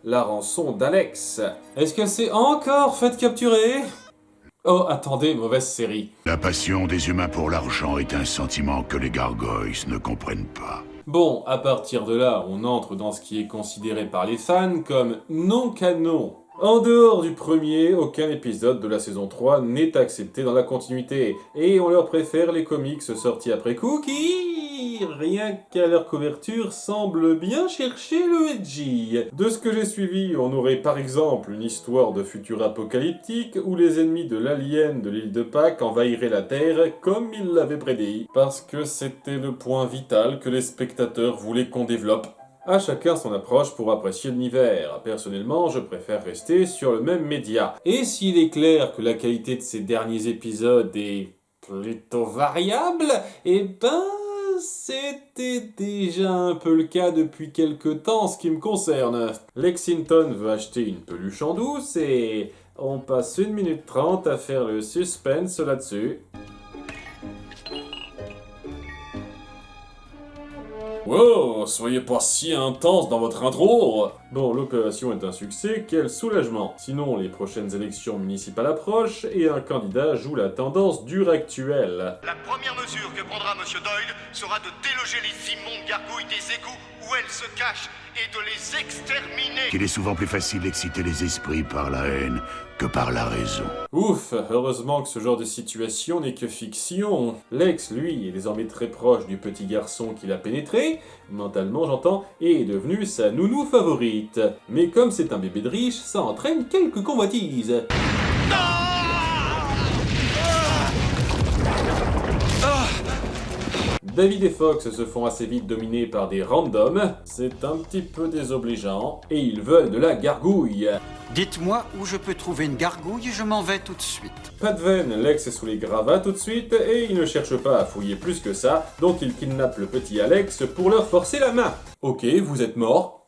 la rançon d'Alex. Est-ce qu'elle s'est encore faite capturer? Oh, attendez, mauvaise série. La passion des humains pour l'argent est un sentiment que les gargoyles ne comprennent pas. Bon, à partir de là, on entre dans ce qui est considéré par les fans comme non canon. En dehors du premier, aucun épisode de la saison 3 n'est accepté dans la continuité, et on leur préfère les comics sortis après coup qui, rien qu'à leur couverture, semblent bien chercher le edgy. De ce que j'ai suivi, on aurait par exemple une histoire de futur apocalyptique où les ennemis de l'alien de l'île de Pâques envahiraient la Terre comme ils l'avaient prédit, parce que c'était le point vital que les spectateurs voulaient qu'on développe. À chacun son approche pour apprécier l'univers. Personnellement, je préfère rester sur le même média. Et s'il est clair que la qualité de ces derniers épisodes est plutôt variable, eh ben, c'était déjà un peu le cas depuis quelque temps en ce qui me concerne. Lexington veut acheter une peluche en douce et on passe 1 minute 30 à faire le suspense là-dessus. Wow, soyez pas si intense dans votre intro. Bon, l'opération est un succès, quel soulagement. Sinon, les prochaines élections municipales approchent et un candidat joue la tendance dure actuelle. La première mesure que prendra M. Doyle sera de déloger les immondes gargouilles des égouts où elles se cachent et de les exterminer. Qu'il est souvent plus facile d'exciter les esprits par la haine que par la raison. Ouf, heureusement que ce genre de situation n'est que fiction. Lex, lui, est désormais très proche du petit garçon qu'il a pénétré, mentalement j'entends, et est devenu sa nounou favorite. Mais comme c'est un bébé de riche, ça entraîne quelques convoitises. David et Fox se font assez vite dominer par des randoms, c'est un petit peu désobligeant, et ils veulent de la gargouille. Dites-moi où je peux trouver une gargouille, je m'en vais tout de suite. Pas de veine, Lex est sous les gravats tout de suite, et il ne cherche pas à fouiller plus que ça, donc il kidnappe le petit Alex pour leur forcer la main. Ok, vous êtes mort.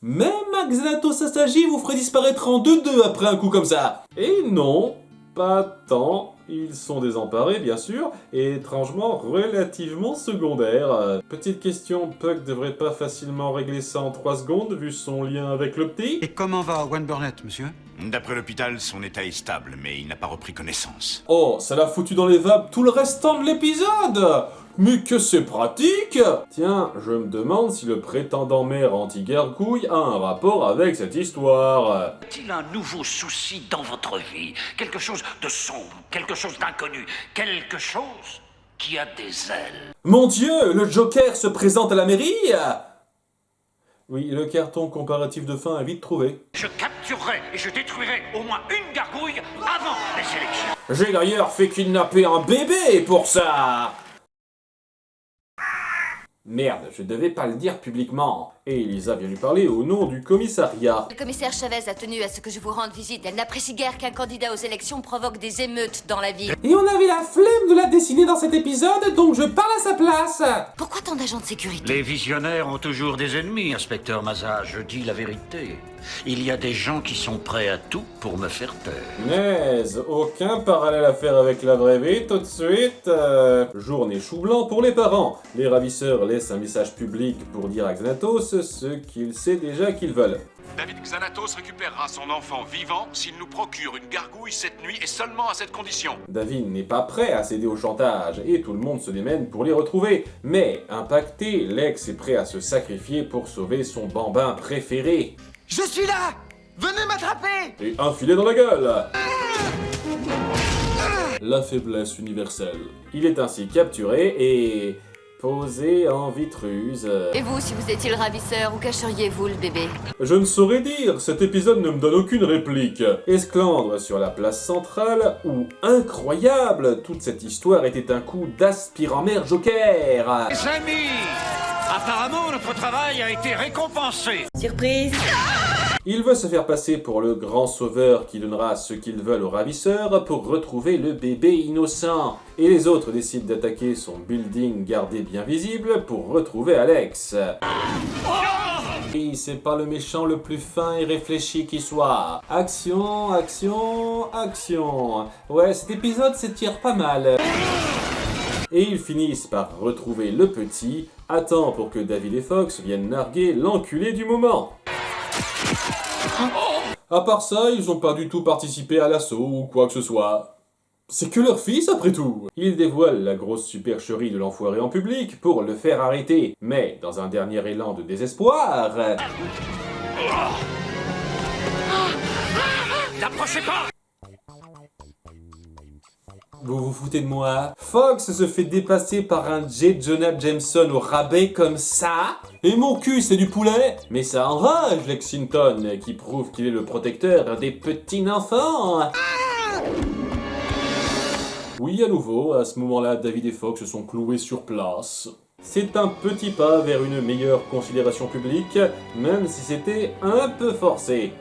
Même Xanatos Asagi vous ferait disparaître en 2-2 après un coup comme ça. Et non, pas tant. Ils sont désemparés, bien sûr, et étrangement relativement secondaires. Petite question, Puck devrait pas facilement régler ça en 3 secondes, vu son lien avec le petit? Et comment va Wayne Burnett, monsieur? D'après l'hôpital, son état est stable, mais il n'a pas repris connaissance. Oh, ça l'a foutu dans les vapes tout le restant de l'épisode! Mais que c'est pratique! Tiens, je me demande si le prétendant maire anti-gargouille a un rapport avec cette histoire. Y a-t-il un nouveau souci dans votre vie? Quelque chose de sombre, quelque chose d'inconnu, quelque chose qui a des ailes. Mon Dieu, le Joker se présente à la mairie? Oui, le carton comparatif de fin est vite trouvé. Je capturerai et je détruirai au moins une gargouille avant les élections. J'ai d'ailleurs fait kidnapper un bébé pour ça! Merde, je devais pas le dire publiquement. Et Elisa vient lui parler au nom du commissariat. Le commissaire Chavez a tenu à ce que je vous rende visite. Elle n'apprécie guère qu'un candidat aux élections provoque des émeutes dans la ville. Et on avait la flemme de la dessiner dans cet épisode, donc je parle à sa place. Pourquoi tant d'agents de sécurité? Les visionnaires ont toujours des ennemis, inspecteur Maza, je dis la vérité. Il y a des gens qui sont prêts à tout pour me faire taire. Punaise, aucun parallèle à faire avec la vraie vie tout de suite. Journée chou blanc pour les parents. Les ravisseurs laissent un message public pour dire à Xanatos ce qu'il sait déjà qu'ils veulent. David Xanatos récupérera son enfant vivant s'il nous procure une gargouille cette nuit et seulement à cette condition. David n'est pas prêt à céder au chantage et tout le monde se démène pour les retrouver. Mais, impacté, Lex est prêt à se sacrifier pour sauver son bambin préféré. Je suis là! Venez m'attraper! Et un filet dans la gueule! La faiblesse universelle. Il est ainsi capturé et posé en vitruse. Et vous, si vous étiez le ravisseur, où cacheriez-vous le bébé? Je ne saurais dire, cet épisode ne me donne aucune réplique. Esclandre sur la place centrale, où, incroyable, toute cette histoire était un coup d'aspirant-mer Joker. Les amis, apparemment notre travail a été récompensé. Surprise! Il veut se faire passer pour le grand sauveur qui donnera ce qu'ils veulent aux ravisseurs pour retrouver le bébé innocent. Et les autres décident d'attaquer son building gardé bien visible pour retrouver Alex. Oui, c'est pas le méchant le plus fin et réfléchi qui soit. Action, action, action. Ouais, cet épisode s'étire pas mal. Et ils finissent par retrouver le petit, à temps pour que David et Fox viennent narguer l'enculé du moment. À part ça, ils ont pas du tout participé à l'assaut ou quoi que ce soit. C'est que leur fils après tout. Ils dévoilent la grosse supercherie de l'enfoiré en public pour le faire arrêter. Mais, dans un dernier élan de désespoir... N'approchez pas! Vous vous foutez de moi? Fox se fait dépasser par un J. Jonah Jameson au rabais comme ça? Et mon cul, c'est du poulet? Mais ça enrage Lexington, qui prouve qu'il est le protecteur des petits enfants. Oui, à nouveau, à ce moment-là, David et Fox se sont cloués sur place. C'est un petit pas vers une meilleure considération publique, même si c'était un peu forcé.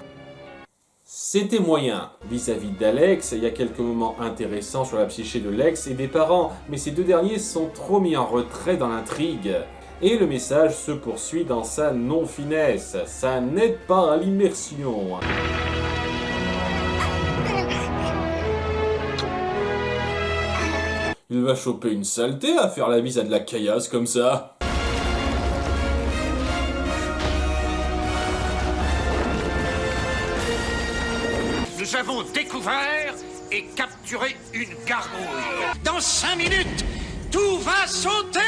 C'était moyen. Vis-à-vis d'Alex, il y a quelques moments intéressants sur la psyché de Lex et des parents, mais ces deux derniers sont trop mis en retrait dans l'intrigue. Et le message se poursuit dans sa non-finesse. Ça n'aide pas à l'immersion. Il va choper une saleté à faire la bise à de la caillasse comme ça. Nous avons découvert et capturé une gargouille. Dans 5 minutes, tout va sauter!